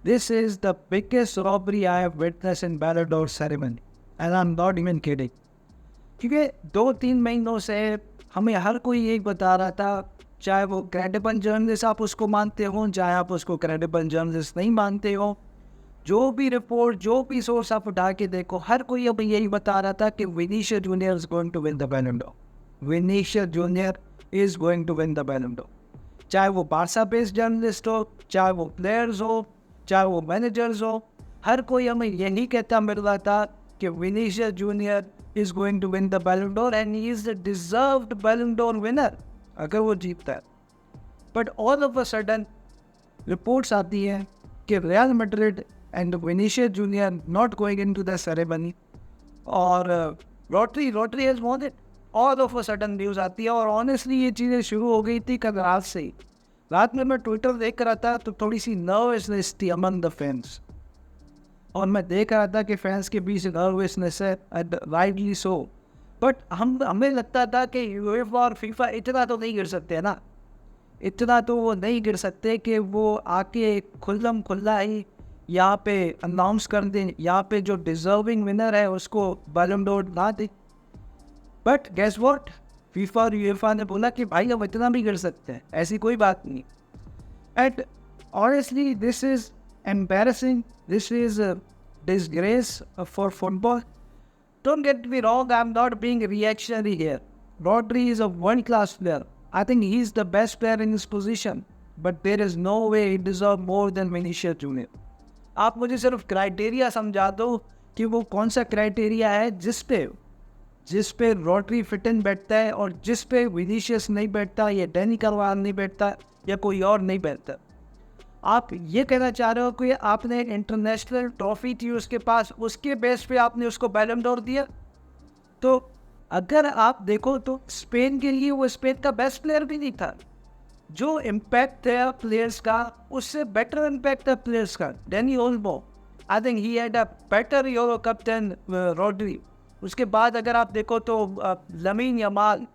This is the biggest robbery I have witnessed in Ballon d'Or ceremony, and I'm not even kidding. क्योंकि 2-3 महीनों से हमें हर कोई यही बता रहा था, चाहे वो क्रेडिबल जर्नलिस्ट आप उसको मानते हो, चाहे आप उसको क्रेडिबल जर्नलिस्ट नहीं मानते हो, जो भी रिपोर्ट, जो भी सोर्स आप उठा के देखो, हर कोई हमें यही बता रहा था कि Vinicius Junior is going to win the Ballon d'Or. Vinicius Junior is going to win the Ballon d'Or. चाहे वो बारसा बेस्ड जर्नलिस्ट हो, चाहे वो प्लेयर्स हो, चाहे वो मैनेजर्स हो, हर कोई हमें यही कहता मिल रहा था कि Vinicius Junior is going to win the Ballon d'Or and he is the deserved Ballon d'Or winner अगर वो जीतता है। But all of a sudden reports आती हैं कि Real Madrid and Vinicius Junior not going into the ceremony और lottery has won it. All of a sudden news आती है और ऑनेस्टली ये चीज़ें शुरू हो गई थी कल रात से ही। रात में मैं ट्विटर देख रहा था तो थोड़ी सी नर्वसनेस थी अमंग द फैंस, और मैं देख रहा था कि फैंस के बीच नर्वसनेस है, राइटली सो। बट हमें लगता था कि यूएफए और फीफा इतना तो नहीं गिर सकते ना, इतना तो वो नहीं गिर सकते कि वो आके खुल्लम खुल्ला ही यहाँ पे अनाउंस कर दें, यहाँ पे जो डिजर्विंग विनर है उसको बैलन डोर ना दे। बट गेस व्हाट, फीफा और यूएफए ने बोला कि भाई हम इतना भी कर सकते हैं, ऐसी कोई बात नहीं। And honestly this is embarrassing, this is disgrace for football. Don't get me wrong, I'm not being reactionary here. Rodri is a world-class player. I think he's the best player in his position. But there is no way he deserves more than Vinicius Junior. आप मुझे सिर्फ criteria समझा दो कि वो कौन सा criteria है जिस पे रॉड्री फिट इन बैठता है और जिस पे विनीशियस नहीं बैठता, या डैनी कार्वाहल नहीं बैठता, या कोई और नहीं बैठता। आप ये कहना चाह रहे हो कि आपने इंटरनेशनल ट्रॉफी थी उसके पास, उसके बेस पे आपने उसको बैलन डोर दिया? तो अगर आप देखो तो स्पेन के लिए वो स्पेन का बेस्ट प्लेयर भी नहीं था। जो इम्पैक्ट है प्लेयर्स का उससे बेटर इम्पैक्ट है प्लेयर्स का। Dani Olmo, I think he had a better Euro Cup than Rodri. उसके बाद अगर आप देखो तो लमीन यमाल,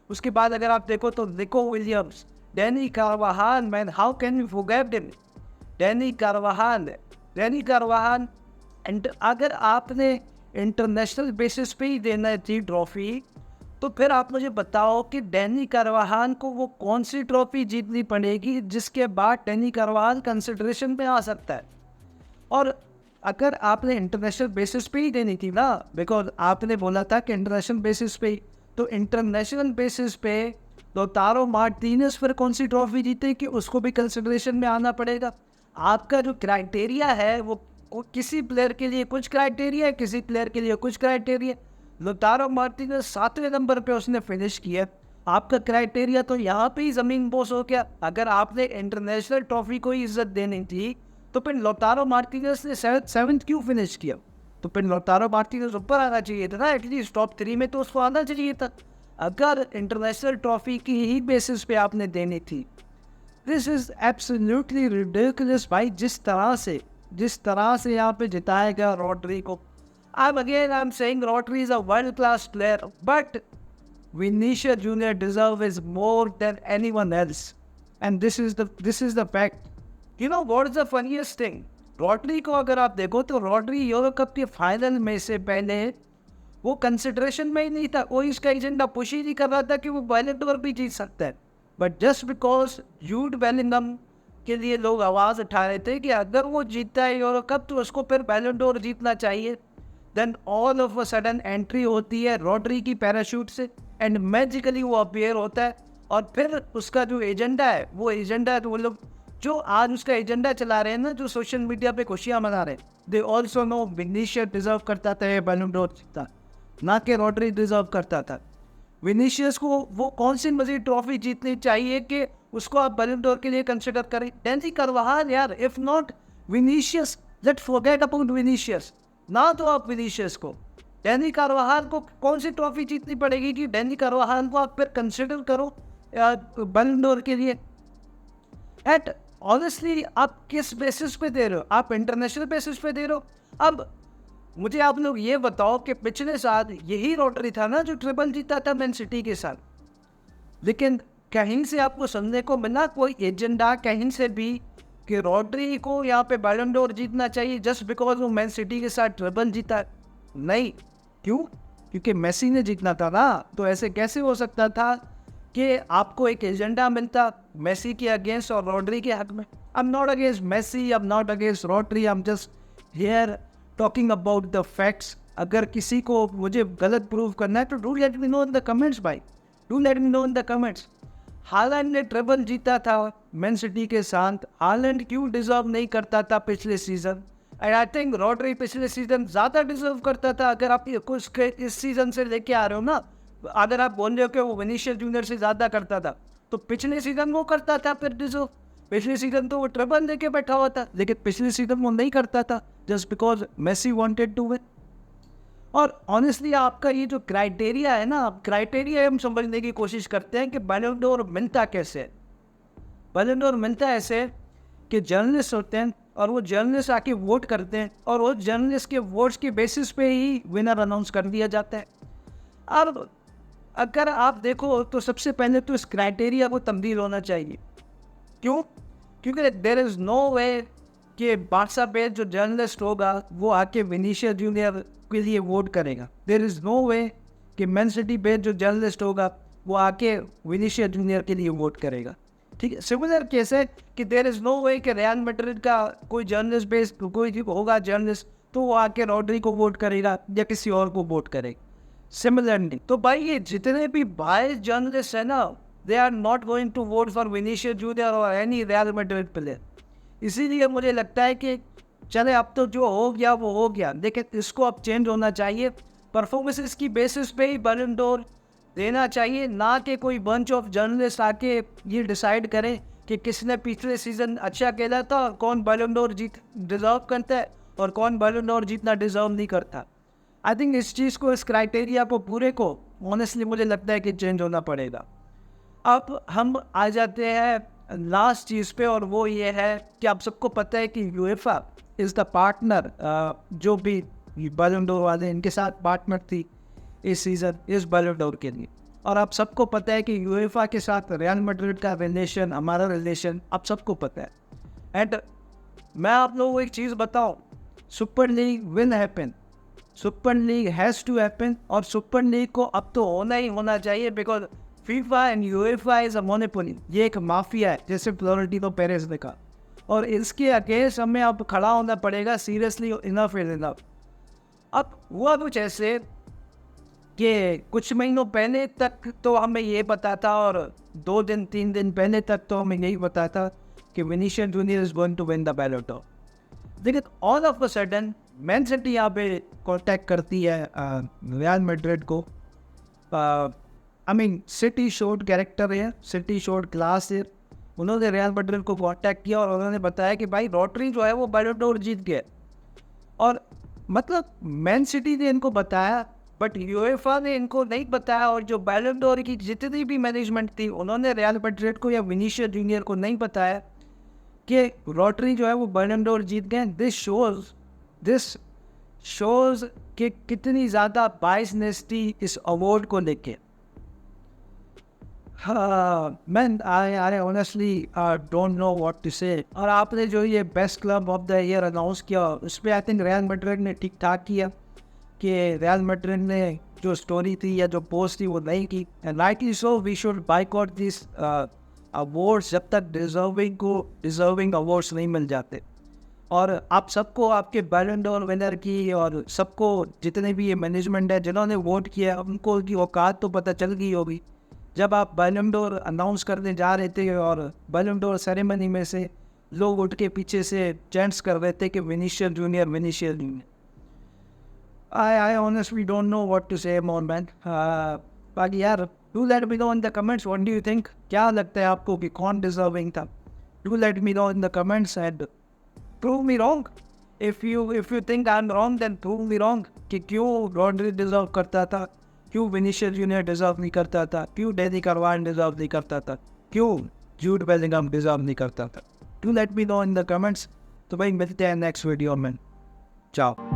उसके बाद अगर आप देखो तो Nico Williams, Dani Carvajal, man how can we forget him? Dani Carvajal. And अगर आपने इंटरनेशनल बेसिस पे ही देना थी ट्रॉफी, तो फिर आप मुझे बताओ कि डैनी कार्वाहल को वो कौन सी ट्रॉफी जीतनी पड़ेगी जिसके बाद डैनी कार्वाहल कंसिडरेशन में आ सकता है। और अगर आपने इंटरनेशनल बेसिस पे ही देनी थी ना, बिकॉज आपने बोला था कि इंटरनेशनल बेसिस पे ही, तो इंटरनेशनल बेसिस पे लौटारो मार्टिनेज फिर कौन सी ट्रॉफी जीते कि उसको भी कंसिडरेशन में आना पड़ेगा। आपका जो क्राइटेरिया है वो किसी प्लेयर के लिए कुछ क्राइटेरिया है, किसी प्लेयर के लिए कुछ क्राइटेरिया। लौटारो मार्टिनेज 7वें नंबर पे उसने फिनिश किया, आपका क्राइटेरिया तो यहाँ पे ही ज़मीन बोस हो गया। अगर आपने इंटरनेशनल ट्रॉफी को ही इज्जत देनी थी तो फिर लौटारो मार्टिनेज ने 7th क्यों फिनिश किया? तो फिर लौटारो मार्टिनेज ऊपर आना चाहिए था ना, एटलीस्ट टॉप 3 में तो उसको आना चाहिए था। अगर इंटरनेशनल ट्रॉफी की ही बेसिस पे आपने देनी थी, दिस इज एब्सोल्युटली रिडिकुलस भाई। जिस तरह से यहाँ पे जिताया गया रॉड्री को, I am saying Rodri is a world class player, but Vinicius junior deserve is more than anyone else, and this is the fact. You know what is the funniest thing? Rodri को अगर आप देखो तो Rodri euro cup के final में से पहले वो कंसिडरेशन में ही नहीं था, कोई इसका एजेंडा पुश ही नहीं कर रहा था कि वो बैलन डोर भी जीत सकता है। But just because Jude Bellingham के लिए लोग आवाज़ उठा रहे थे कि अगर वो जीतता है यूरो कप तो उसको फिर बैलन डोर जीतना चाहिए, then all of a sudden entry होती है रॉड्री की पैराशूट से एंड मैजिकली वो अपीयर होता है। और फिर उसका जो एजेंडा है तो वो लोग जो आज उसका एजेंडा चला रहे हैं ना, जो सोशल मीडिया पे खुशियाँ मना रहे हैं, they also know Vinicius deserve करता था ये बैलन डोर जीतता, ना कि रॉड्री डिजर्व करता था। विनीशियस को वो कौन सी मजीद ट्रॉफी जीतनी चाहिए कि उसको आप बैलन डोर के लिए कंसिडर करें? डैनी कार्वाहल यार, if not Vinicius, let's forget about Vinicius, ना तो आप विनीशियस को, डैनी कार्वाहल को कौन सी ट्रॉफी जीतनी पड़ेगी कि डैनी कार्वाहल को आप फिर कंसिडर करो बैलन डोर के लिए? एट ऑनेस्टली आप किस बेसिस पे दे रहे हो? आप इंटरनेशनल बेसिस पे दे रहे हो। अब मुझे आप लोग ये बताओ कि पिछले साल यही रॉड्री था ना जो ट्रिपल जीता था मैन सिटी के साथ, लेकिन कहीं से आपको सुनने को मिला कोई एजेंडा कहीं से भी कि रॉड्री को यहाँ पे बैलन डोर जीतना चाहिए जस्ट बिकॉज वो मैन सिटी के साथ ट्रिपल जीता? नहीं। क्यों? क्योंकि मेसी ने जीतना था ना। तो ऐसे कैसे हो सकता था कि आपको एक एजेंडा मिलता मेसी के अगेंस्ट और रॉड्री के हक में? I am not against Messi, I am not against Rodri, I am just here talking about the facts. अगर किसी को मुझे गलत प्रूव करना है तो do let me know in the comments भाई, do let me know in the comments. Haaland ने ट्रिपल जीता था मैन सिटी के साथ, हालैंड क्यों डिजर्व नहीं करता था पिछले season? And I think Rodri पिछले सीजन ज़्यादा डिजर्व करता था। अगर आप कुछ इस सीजन से लेके आ रहे हो ना, अगर आप बोल रहे हो कि वो विनीशियस जूनियर से ज़्यादा करता था, तो पिछले सीजन वो करता था फिर डिजर्व। पिछले सीजन तो वो ट्रिपल लेके बैठा हुआ था, लेकिन पिछले सीजन वो नहीं करता था just because Messi wanted to win. और ऑनेस्टली आपका ये जो क्राइटेरिया है ना, क्राइटेरिया हम समझने की कोशिश करते हैं कि बैलन डोर मिलता कैसे है। बैलन डोर मिलता ऐसे कि जर्नलिस्ट होते हैं और वो जर्नलिस्ट आके वोट करते हैं और वो जर्नलिस्ट के वोट्स के बेसिस पे ही विनर अनाउंस कर दिया जाता है। अब अगर आप देखो तो सबसे पहले तो इस क्राइटेरिया को तब्दील होना चाहिए। क्यों? क्योंकि देयर इज़ नो वे कि बादशाह पे जो जर्नलिस्ट होगा वो आके विनीशियस जूनियर के लिए वोट करेगा। देयर इज़ नो वे कि मैन सिटी पे जो जर्नलिस्ट होगा वो आके विनीशियस जूनियर के लिए वोट करेगा। ठीक है, सिमिलर केस है कि देयर इज़ नो वे कि रियल मैड्रिड का कोई जर्नलिस्ट बेस कोई होगा जर्नलिस्ट तो वो आके रॉड्री को वोट करेगा या किसी और को वोट करेगा। सिमिलरली तो भाई ये जितने भी बायस जर्नलिस्ट है ना, they are not going to vote for Vinicius Junior और एनी रियल मैड्रिड प्लेयर। इसीलिए मुझे लगता है कि चले अब तो जो हो गया वो हो गया, लेकिन इसको अब चेंज होना चाहिए। परफॉर्मेंसेस की बेसिस पे ही बैलन डोर देना चाहिए, ना कि कोई बंच ऑफ जर्नलिस्ट आके ये डिसाइड करें कि किसने पिछले सीजन अच्छा खेला था और कौन बैलन डोर डिजर्व करता है और कौन बैलन डोर जीतना डिजर्व नहीं करता। आई थिंक इस चीज़ को, इस क्राइटेरिया को पूरे को ऑनेस्टली मुझे लगता है कि चेंज होना पड़ेगा। अब हम आ जाते हैं लास्ट चीज़ पे और वो ये है कि आप सबको पता है कि यूएफा इज़ द पार्टनर, जो भी बैलन डोर वाले इनके साथ पार्टनर थी इस सीज़न इस बैलन डोर के लिए। और आप सबको पता है कि यूएफा के साथ रियल मैड्रिड का रिलेशन, हमारा रिलेशन आप सबको पता है। एंड मैं आप लोगों को एक चीज़ बताऊं, super league will happen, super league has to happen और सुपर लीग को अब तो होना ही होना चाहिए because FIFA and UEFA is a monopoly. ये एक माफिया है जैसे फ्लोरेंटिनो पेरेज ने कहा, और इसके अगेंस्ट हमें अब खड़ा होना पड़ेगा सीरियसली, इनफ इज इनफ। अब हुआ कुछ ऐसे कि कुछ महीनों पहले तक तो हमें ये पता था और 2-3 दिन पहले तक तो हमें यही पता था कि Vinicius Junior is going to win the Ballon d'Or. लेकिन all of a sudden Man City यहाँ पे कॉन्टैक्ट करती है रियल मैड्रिड को। I mean City showed character है, सिटी शोड क्लास है। उन्होंने रियल मैड्रिड को कॉन्टैक्ट किया और उन्होंने बताया कि भाई रॉड्री जो है वो बैलन डोर जीत गया। और मतलब मैन सिटी ने इनको बताया बट यूएफा ने इनको नहीं बताया, और जो बैलन डोर की जितनी भी मैनेजमेंट थी उन्होंने रियल मैड्रिड को या विनीशियस जूनियर को नहीं बताया कि रॉड्री जो है वो बैलन डोर जीत गए। दिस शोज कि कितनी ज़्यादा बायसनेस थी इस अवार्ड को लेके। Man I honestly don't know what to say. और आपने जो ये best club of the year announce किया उस पर आई थिंक रियल मैड्रिड ने ठीक ठाक किया कि रियल मैड्रिड ने जो स्टोरी थी या जो पोस्ट थी वो नहीं की। And rightly so, we should boycott this awards जब तक डिजर्विंग अवार्ड्स नहीं मिल जाते। और आप सबको, आपके बैलन डोर विनर की और सबको जितने भी ये मैनेजमेंट है जिन्होंने वोट किया उनको उनकी औकात तो पता चल गई होगी। जब आप बैलन डोर अनाउंस करने जा रहे थे और बैलन डोर सेरेमनी में से लोग उठ के पीछे से चैंट्स कर रहे थे कि Vinicius junior Vinicius junior. I honestly don't know what to say more man। बाकी यार do let me know in the comments what do you think, क्या लगता है आपको कि कौन डिजर्विंग था। do let me know in the comments and prove me wrong if you think I'm wrong then prove me wrong कि क्यों Rodri deserve करता था, क्यों विनीशियस जूनियर डिजर्व नहीं करता था, क्यों डेनी कार्वान डिजर्व नहीं करता था, क्यों जूड बेलिंगहम डिजर्व नहीं करता था। do let me know in the comments। तो भाई मिलते हैं नेक्स्ट वीडियो में, चाओ।